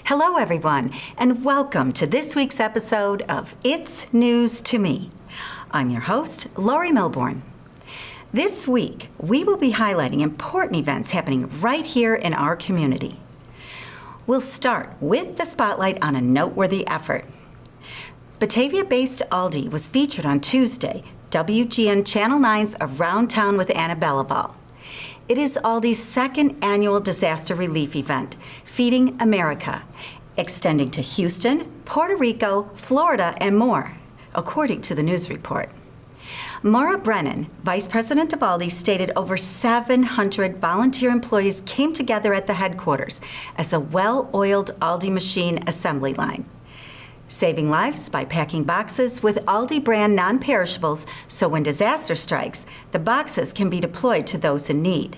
Hello, everyone, and welcome to this week's episode of It's News to Me. I'm your host, Laurie Milbourn. This week, we will be highlighting important events happening right here in our community. We'll start with the spotlight on a noteworthy effort. Batavia-based Aldi was featured on Tuesday, WGN Channel 9's Around Town with Anna Belival. It is Aldi's second annual disaster relief event, Feeding America, extending to Houston, Puerto Rico, Florida, and more, according to the news report. Maura Brennan, Vice President of Aldi, stated over 700 volunteer employees came together at the headquarters as a well-oiled Aldi machine assembly line, saving lives by packing boxes with Aldi brand non-perishables so when disaster strikes, the boxes can be deployed to those in need.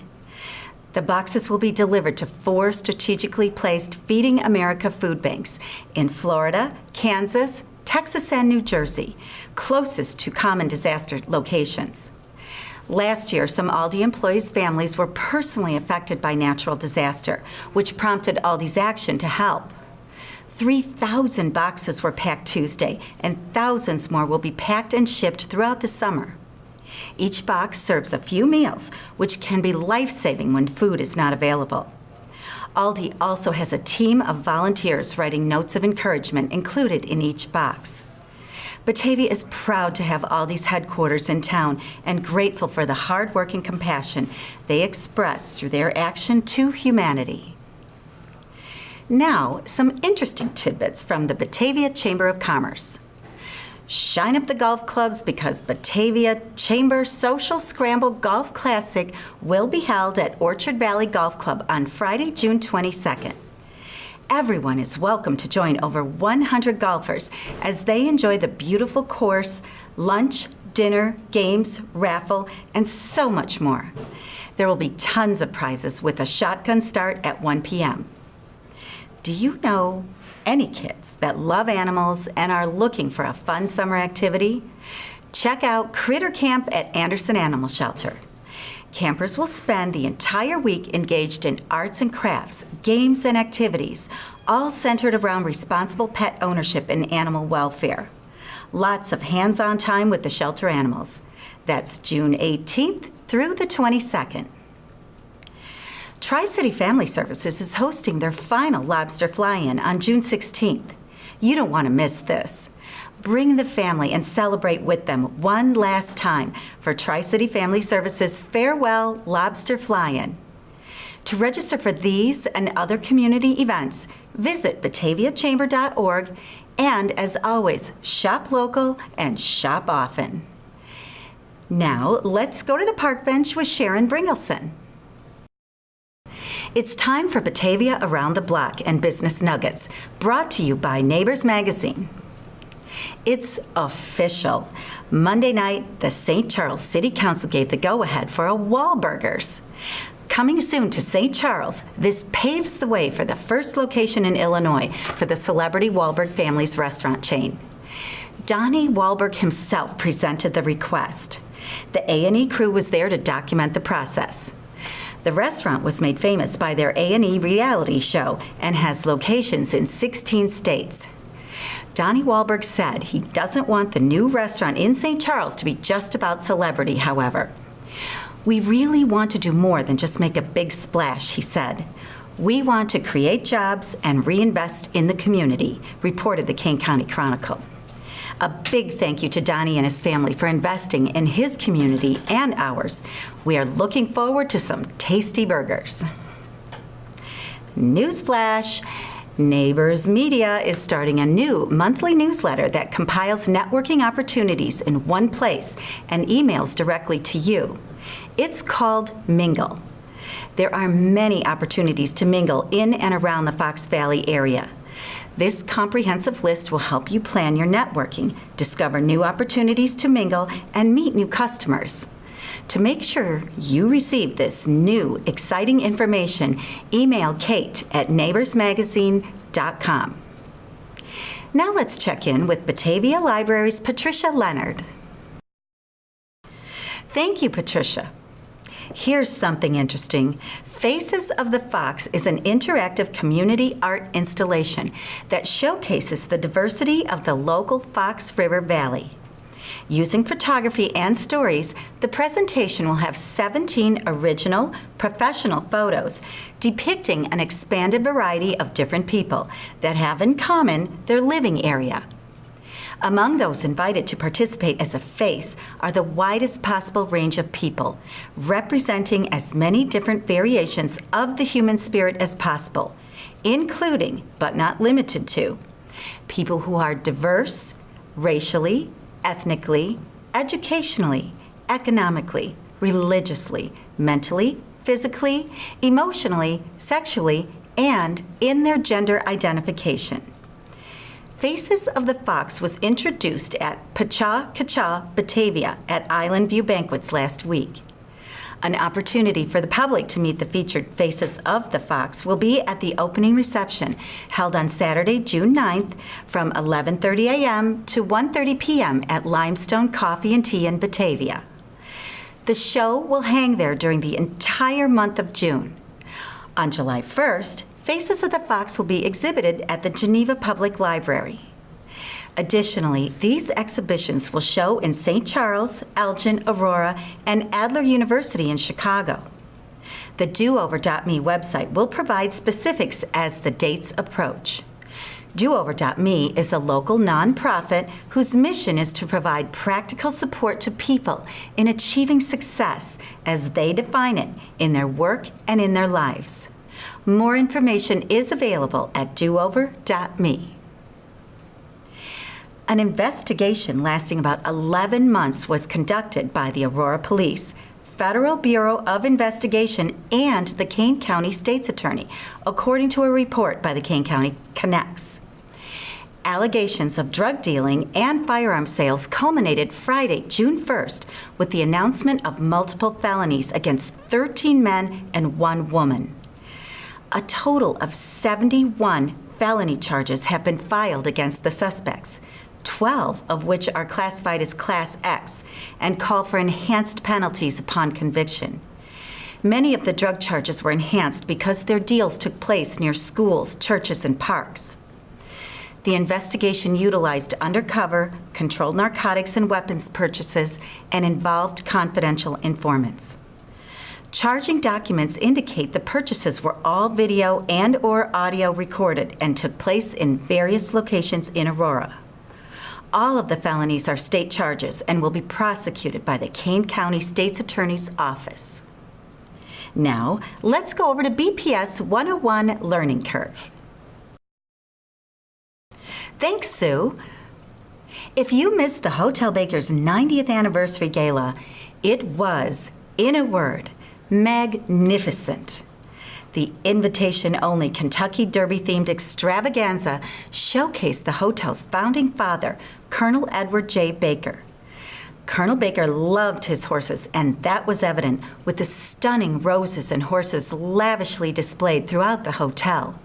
The boxes will be delivered to 4 strategically placed Feeding America food banks in Florida, Kansas, Texas, and New Jersey, closest to common disaster locations. Last year, some Aldi employees' families were personally affected by natural disaster, which prompted Aldi's action to help. 3,000 boxes were packed Tuesday, and thousands more will be packed and shipped throughout the summer. Each box serves a few meals, which can be life-saving when food is not available. Aldi also has a team of volunteers writing notes of encouragement included in each box. Batavia is proud to have Aldi's headquarters in town and grateful for the hard work and compassion they express through their action to humanity. Now, some interesting tidbits from the Batavia Chamber of Commerce. Shine up the golf clubs because Batavia Chamber Social Scramble Golf Classic will be held at Orchard Valley Golf Club on Friday, June 22nd. Everyone is welcome to join over 100 golfers as they enjoy the beautiful course, lunch, dinner, games, raffle, and so much more. There will be tons of prizes with a shotgun start at 1 p.m. Do you know any kids that love animals and are looking for a fun summer activity? Check out Critter Camp at Anderson Animal Shelter. Campers will spend the entire week engaged in arts and crafts, games and activities, all centered around responsible pet ownership and animal welfare. Lots of hands-on time with the shelter animals. That's June 18th through the 22nd. Tri-City Family Services is hosting their final lobster fly-in on June 16th. You don't want to miss this. Bring the family and celebrate with them one last time for Tri-City Family Services Farewell Lobster Fly-In. To register for these and other community events, visit bataviachamber.org, and as always, shop local and shop often. Now, let's go to the park bench with Sharon Bringelson. It's time for Batavia Around the Block and Business Nuggets, brought to you by Neighbors Magazine. It's official. Monday night, the St. Charles City Council gave the go-ahead for a Wahlburgers. Coming soon to St. Charles, this paves the way for the first location in Illinois for the celebrity Wahlberg family's restaurant chain. Donnie Wahlberg himself presented the request. The A&E crew was there to document the process. The restaurant was made famous by their A&E reality show and has locations in 16 states. Donnie Wahlberg said he doesn't want the new restaurant in St. Charles to be just about celebrity, however. We really want to do more than just make a big splash, he said. We want to create jobs and reinvest in the community, reported the Kane County Chronicle. A big thank you to Donnie and his family for investing in his community and ours. We are looking forward to some tasty burgers. Newsflash. Neighbors Media is starting a new monthly newsletter that compiles networking opportunities in one place and emails directly to you. It's called Mingle. There are many opportunities to mingle in and around the Fox Valley area. This comprehensive list will help you plan your networking, discover new opportunities to mingle, and meet new customers. To make sure you receive this new, exciting information, email Kate at neighborsmagazine.com. Now let's check in with Batavia Library's Patricia Leonard. Thank you, Patricia. Here's something interesting. Faces of the Fox is an interactive community art installation that showcases the diversity of the local Fox River Valley. Using photography and stories, the presentation will have 17 original, professional photos depicting an expanded variety of different people that have in common their living area. Among those invited to participate as a face are the widest possible range of people, representing as many different variations of the human spirit as possible, including, but not limited to, people who are diverse, racially, ethnically, educationally, economically, religiously, mentally, physically, emotionally, sexually, and in their gender identification. Faces of the Fox was introduced at Pacha-Kacha, Batavia at Island View Banquets last week. An opportunity for the public to meet the featured Faces of the Fox will be at the opening reception held on Saturday, June 9th from 11:30 a.m. to 1:30 p.m. at Limestone Coffee and Tea in Batavia. The show will hang there during the entire month of June. On July 1st, Faces of the Fox will be exhibited at the Geneva Public Library. Additionally, these exhibitions will show in St. Charles, Elgin, Aurora, and Adler University in Chicago. The DoOver.me website will provide specifics as the dates approach. DoOver.me is a local nonprofit whose mission is to provide practical support to people in achieving success as they define it in their work and in their lives. More information is available at DoOver.me. An investigation lasting about 11 months was conducted by the Aurora Police, Federal Bureau of Investigation, and the Kane County State's Attorney, according to a report by the Kane County Connects. Allegations of drug dealing and firearm sales culminated Friday, June 1st, with the announcement of multiple felonies against 13 men and 1 woman. A total of 71 felony charges have been filed against the suspects, 12 of which are classified as Class X and call for enhanced penalties upon conviction. Many of the drug charges were enhanced because their deals took place near schools, churches, and parks. The investigation utilized undercover, controlled narcotics and weapons purchases, and involved confidential informants. Charging documents indicate the purchases were all video and/or audio recorded and took place in various locations in Aurora. All of the felonies are state charges and will be prosecuted by the Kane County State's Attorney's Office. Now, let's go over to BPS 101 Learning Curve. Thanks, Sue. If you missed the Hotel Baker's 90th anniversary gala, it was, in a word, magnificent. The invitation-only Kentucky Derby-themed extravaganza showcased the hotel's founding father, Colonel Edward J. Baker. Colonel Baker loved his horses, and that was evident with the stunning roses and horses lavishly displayed throughout the hotel.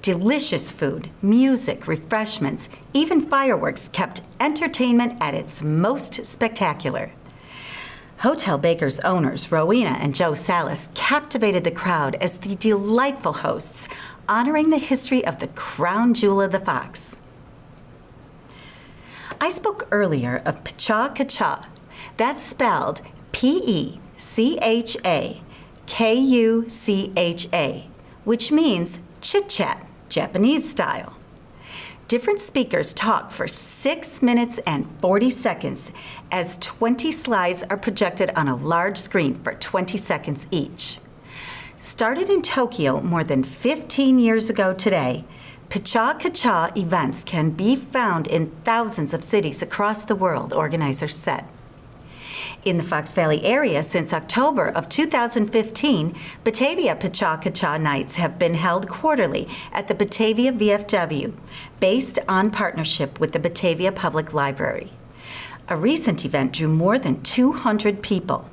Delicious food, music, refreshments, even fireworks kept entertainment at its most spectacular. Hotel Baker's owners, Rowena and Joe Salas, captivated the crowd as the delightful hosts, honoring the history of the crown jewel of the Fox. I spoke earlier of Pacha-Kacha. That's spelled P-E-C-H-A-K-U-C-H-A, which means chit-chat, Japanese style. Different speakers talk for 6 minutes and 40 seconds as 20 slides are projected on a large screen for 20 seconds each. Started in Tokyo more than 15 years ago today, Pacha-Kacha events can be found in thousands of cities across the world, organizers said. In the Fox Valley area since October of 2015, Batavia Pacha-Kacha Nights have been held quarterly at the Batavia VFW, based on partnership with the Batavia Public Library. A recent event drew more than 200 people.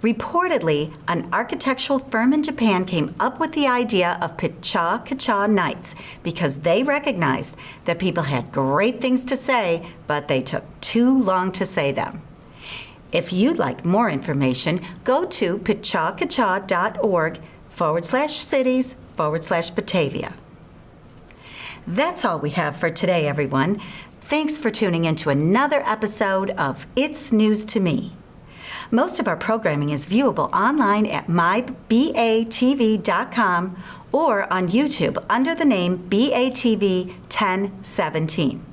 Reportedly, an architectural firm in Japan came up with the idea of Pacha-Kacha Nights because they recognized that people had great things to say, but they took too long to say them. If you'd like more information, go to pachawkachaw.org/cities/Batavia. That's all we have for today, everyone. Thanks for tuning in to another episode of It's News to Me. Most of our programming is viewable online at mybatv.com or on YouTube under the name BATV 1017.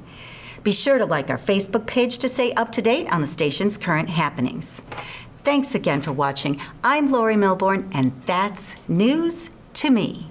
Be sure to like our Facebook page to stay up to date on the station's current happenings. Thanks again for watching. I'm Laurie Milbourn, and that's News to Me.